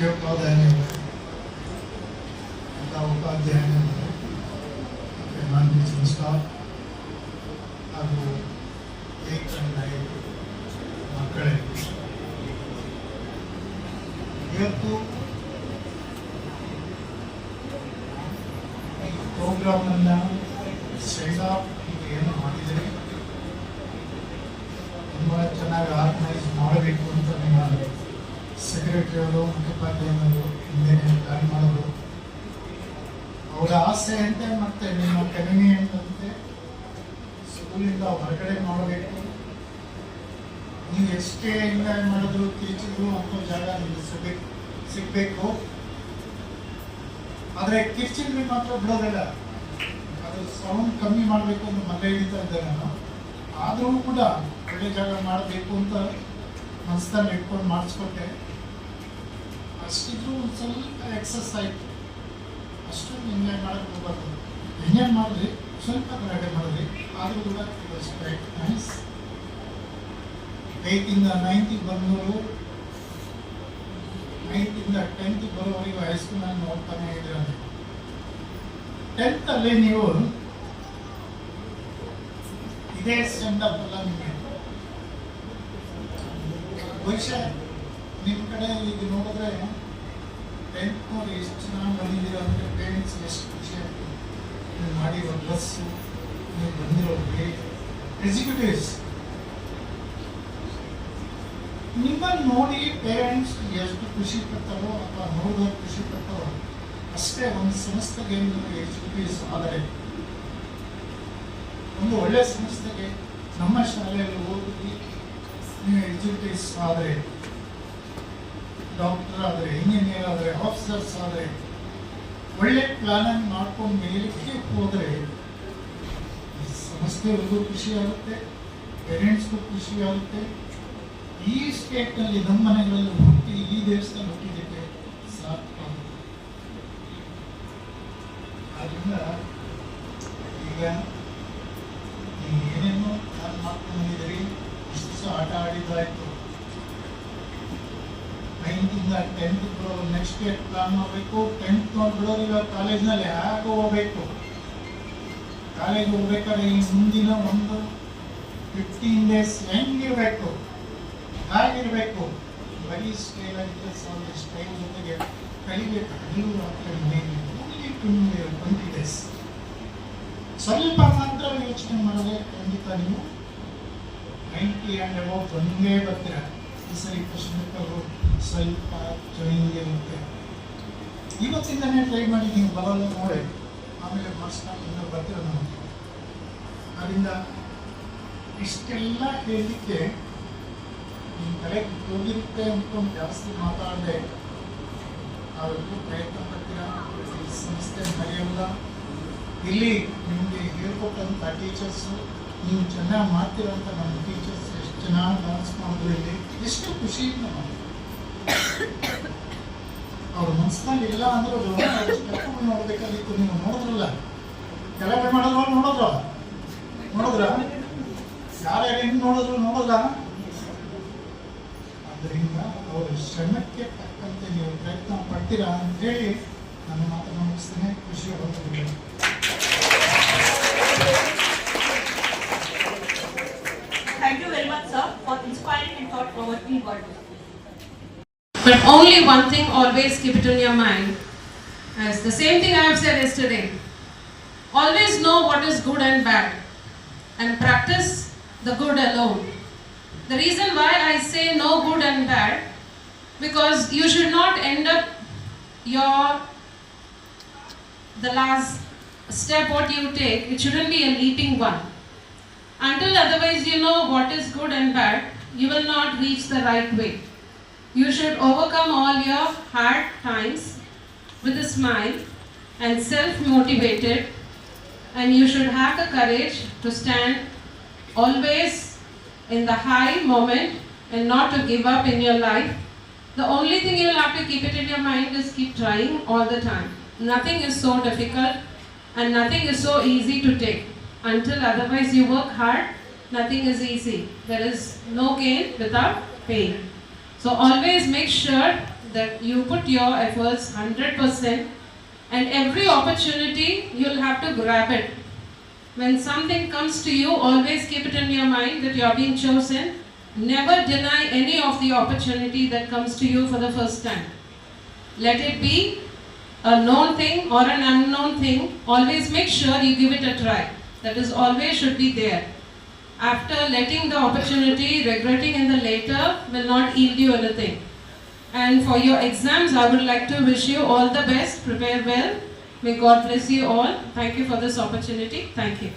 ಮುಖ್ಯೋಪಾಧ್ಯಾಯರು ಎಲ್ಲ ಉಪಾಧ್ಯಾಯರು ನಾನ್ teaching staff ಹಾಗೂ ಏಕಂದಾಯಿ ಮಕ್ಕಳೇ, ಇವತ್ತು ಈ ಪ್ರೋಗ್ರಾಮನ್ನು ಸೆಂಡ್ ಆಫ್ ಏನು ಮಾಡಿದರೆ ತುಂಬ ಚೆನ್ನಾಗಿ ಆರ್ಗನೈಸ್ ಮಾಡಬೇಕು ಅಂತ ನಿಮ್ಮ ಸೆಕ್ರೆಟರಿಯವರು ಮುಖ್ಯೋಪಾಧ್ಯಾಯರು ಹಿಂದೆ ಪ್ಲಾನ್ ಮಾಡೋದು. ಅವರ ಆಸೆ ಅಂತೆ ಮತ್ತೆ ನಿಮ್ಮ ಕನ್ವೀನಿಯಂಟ್ ಅಂತೆ ಸ್ಕೂಲಿಂದ ಹೊರಗಡೆ ಮಾಡಬೇಕು. ನೀವು ಎಷ್ಟೇ ಎಂಜಾಯ್ ಮಾಡಿದ್ರು ಟೀಚರು ಅನ್ನೋ ಜಾಗ ನಿಮಗೆ ಸಿಗಬೇಕು. ಆದರೆ ಕಿರ್ಚಿಂಗ್ರಿ ಮಾತ್ರ ಬಿಡೋದಿಲ್ಲ, ಅದು ಸೌಂಡ್ ಕಮ್ಮಿ ಮಾಡಬೇಕು ಅಂತ ಮೊದಲೇ ಹೇಳ್ತಾ ಇದ್ದೆ ನಾನು. ಆದರೂ ಕೂಡ ಒಳ್ಳೆ ಜಾಗ ಮಾಡಬೇಕು ಅಂತ ಮನಸ್ಸಲ್ಲಿ ಇಟ್ಕೊಂಡು ಮಾಡಿಸ್ಕೊಟ್ಟೆ. ಅಷ್ಟಿದ್ರು ಒಂದು ಸ್ವಲ್ಪ ಎಕ್ಸಸ್ ಆಯಿತು. ಅಷ್ಟು ಎಂಜಾಯ್ ಮಾಡೋಕ್ಕೆ ಹೋಗ್ಬಾರ್ದು. ಎಂಜಾಯ್ ಮಾಡಿದ್ರಿ, ಸ್ವಲ್ಪ ಗಲಾಟೆ ಮಾಡಿದ್ರಿ, ಆದರೂ ಕೂಡ ನೈಸ್. 8ರಿಂದ 9ಗೆ ಬಂದವರು 9ರಿಂದ 10ಗೆ ಬರೋವರೆಗೂ ಹೈಸ್ಕೂಲನ್ನು ನೋಡ್ತಾನೆ ಇದ್ದೀರ. 10th ಅಲ್ಲಿ ನೀವು ಇದೇ ಸೆಂಡಪ್ ಅಲ್ಲ, ನಿಮಗೆ ಬಹುಶಃ ನಿಮ್ಮ ಕಡೆ ಈಗ ನೋಡಿದ್ರೆ 10th ನೋಡಿ ಎಷ್ಟು ಚೆನ್ನಾಗಿ ಬಂದಿದ್ದೀರ ಅಂದರೆ ಪೇರೆಂಟ್ಸ್ ಎಷ್ಟು ಖುಷಿ ಆಗ್ತದೆ. ನೀವು ಮಾಡಿರೋ ಡ್ರೆಸ್ಸು, ನೀವು ಬಂದಿರೋ ಎಕ್ಸಿಕ್ಯೂಟಿವ್ಸ್ ನಿಮ್ಮನ್ನು ನೋಡಿ ಪೇರೆಂಟ್ಸ್ ಎಷ್ಟು ಖುಷಿ ಪಡ್ತಾರೋ ಅಥವಾ ನೋಡಿದವ್ರು ಖುಷಿ ಪಡ್ತಾರೋ ಅಷ್ಟೇ. ಒಂದು ಸಂಸ್ಥೆಗೆ ನೀವು ಎಕ್ಸಿಕ್ಯೂಟಿವ್ಸ್ ಆದರೆ, ಒಂದು ಒಳ್ಳೆ ಸಂಸ್ಥೆಗೆ ನಮ್ಮ ಶಾಲೆಯಲ್ಲಿ ಓದಿ ನೀವು ಎಕ್ಸಿಕ್ಯೂಟಿವ್ಸ್ ಆದರೆ, ಡಾಕ್ಟರ್ ಆದರೆ, ಇಂಜಿನಿಯರ್ ಆದರೆ, ಆಫೀಸರ್ಸ್ ಆದರೆ, ಒಳ್ಳೆ ಪ್ಲಾನನ್ನು ಮಾಡ್ಕೊಂಡು ಮೇಲಕ್ಕೆ ಹೋದರೆ ಸಂಸ್ಥೆಗಳಿಗೂ ಖುಷಿ ಆಗುತ್ತೆ, ಪೇರೆಂಟ್ಸ್ಗೂ ಖುಷಿ ಆಗುತ್ತೆ. ಈ ಸ್ಟೇಟ್ನಲ್ಲಿ ನಮ್ಮ ಮನೆಗಳಲ್ಲಿ ಹುಟ್ಟಿ ಈ ದೇಶದಲ್ಲಿ ಹುಟ್ಟಿದ್ದಕ್ಕೆ ಸಾಕಾಗುತ್ತೆ. ಆದ್ದರಿಂದ ಈಗ ಏನೇನೋ ಪ್ಲಾನ್ ಮಾಡ್ಕೊಂಡಿದ್ದೀರಿ, ಇಷ್ಟು ದಿವಸ ಆಟ ಆಡಿದ್ದಾಯ್ತು. 9ರಿಂದ 10ಗೆ ಬರೋ ನೆಕ್ಸ್ಟ್ ಇಯರ್ ಪ್ಲಾನ್ ಮಾಡಬೇಕು. 10th ನೋಡಿ ಬಿಡೋರು ಇವಾಗ ಕಾಲೇಜ್ನಲ್ಲಿ ಹೇಗೆ ಹೋಗ್ಬೇಕು, ಕಾಲೇಜ್ ಹೋಗ್ಬೇಕಾದ್ರೆ ಈ ಮುಂದಿನ ಒಂದು 15 days ಹೆಂಗಿರಬೇಕು, ಹೇಗಿರಬೇಕು, ಬರೀ ಸ್ಟೈಲ್ ಆಗಿದ್ದರೆ ಸ್ಟೈಲ್ ಜೊತೆಗೆ ಕಲಿಬೇಕು. ನೀವು 20 days ಸ್ವಲ್ಪ ಮಾತ್ರ ಯೋಚನೆ ಮಾಡಿದ್ರೆ ಖಂಡಿತ ನೀವು 90 and above ಬಂದೇ ಬರ್ತೀರ. ಈ ಸರಿ ಪ್ರಶ್ನೆಗಳು ಸ್ವಲ್ಪ ಚೇಂಜ್ ಇರುತ್ತೆ. ಇವತ್ತಿಂದನೇ ಟ್ರೈ ಮಾಡಿ, ನೀವು ಬರೋಲ್ಲ ನೋಡಿ, ಆಮೇಲೆ ಮಾರ್ಕ್ಸ್ಕೊಂಡು ಬರ್ತೀರ ನಾವು. ಅದರಿಂದ ಇಷ್ಟೆಲ್ಲ ಹೇಳಲಿಕ್ಕೆ ನಿಮ್ಮ ತಲೆಗೆ ಹೋಗಿರುತ್ತೆ ಅಂದ್ಕೊಂಡು ಜಾಸ್ತಿ ಮಾತಾಡದೆ ನಾವೆಲ್ಲರೂ ಪ್ರಯತ್ನ ಪಡ್ತೀರಾ. ಈ ಸಂಸ್ಥೆ ಮರೆಯೋಲ್ಲ. ಇಲ್ಲಿ ನಿಮಗೆ ಹೇಳ್ಕೊಟ್ಟಂಥ ಟೀಚರ್ಸು, ನೀವು ಚೆನ್ನಾಗಿ ಮಾಡ್ತೀರಂತ ನಮ್ಮ ಟೀಚರ್ಸ್ ಎಷ್ಟು ಚೆನ್ನಾಗಿ ಡಾನ್ಸ್ ಮಾಡಿದ್ರು, ಇಲ್ಲಿ ಎಷ್ಟು ಖುಷಿಯಿಂದ ಮಾಡಿ ಅವ್ರ ಮನಸ್ಸಿನಲ್ಲಿ ಇಲ್ಲ ಅಂದರೂ ಸ್ಟೆಪ್ಗಳು ನೋಡ್ಬೇಕಾಗಿತ್ತು. ನೀವು ನೋಡಿದ್ರಲ್ಲ, ಕೆಳಗಡೆ ಮಾಡಿದ್ರು ನೋಡಿದ್ರ ಯಾರ್ಯಾರು ಹೆಂಗೆ ನೋಡಿದ್ರ. ಆದ್ದರಿಂದ ಅವ್ರ ಶ್ರಮಕ್ಕೆ ತಕ್ಕಂತೆ ನೀವು ಪ್ರಯತ್ನ ಪಡ್ತೀರಾ ಅಂತೇಳಿ ನನ್ನ ಮಾತನ್ನು ಮುಗಿಸ್ತೇನೆ. ಖುಷಿ ಹೊಂದಿದೆ. Thank you very much, sir, for inspiring and thought-provoking words. But only one thing, always keep it in your mind. As the same thing I have said yesterday. Always know what is good and bad, and practice the good alone. The reason why I say no good and bad, because you should not end up the last step what you take, it shouldn't be a leaping one. Until otherwise you know what is good and bad, you will not reach the right way. You should overcome all your hard times with a smile and self-motivated, and you should have the courage to stand always in the high moment and not to give up in your life. The only thing you will have to keep it in your mind is keep trying all the time. Nothing is so difficult and nothing is so easy to take. Until otherwise you work hard, nothing is easy. There is no gain without pain. So always make sure that you put your efforts 100%, and every opportunity you'll have to grab it. When something comes to you, always keep it in your mind that you are being chosen. Never deny any of the opportunity that comes to you for the first time. Let it be a known thing or an unknown thing, always make sure you give it a try. That is always should be there. After letting the opportunity, regretting in the later will not yield you anything. And for your exams, I would like to wish you all the best. Prepare well. May God bless you all. Thank you for this opportunity. Thank you.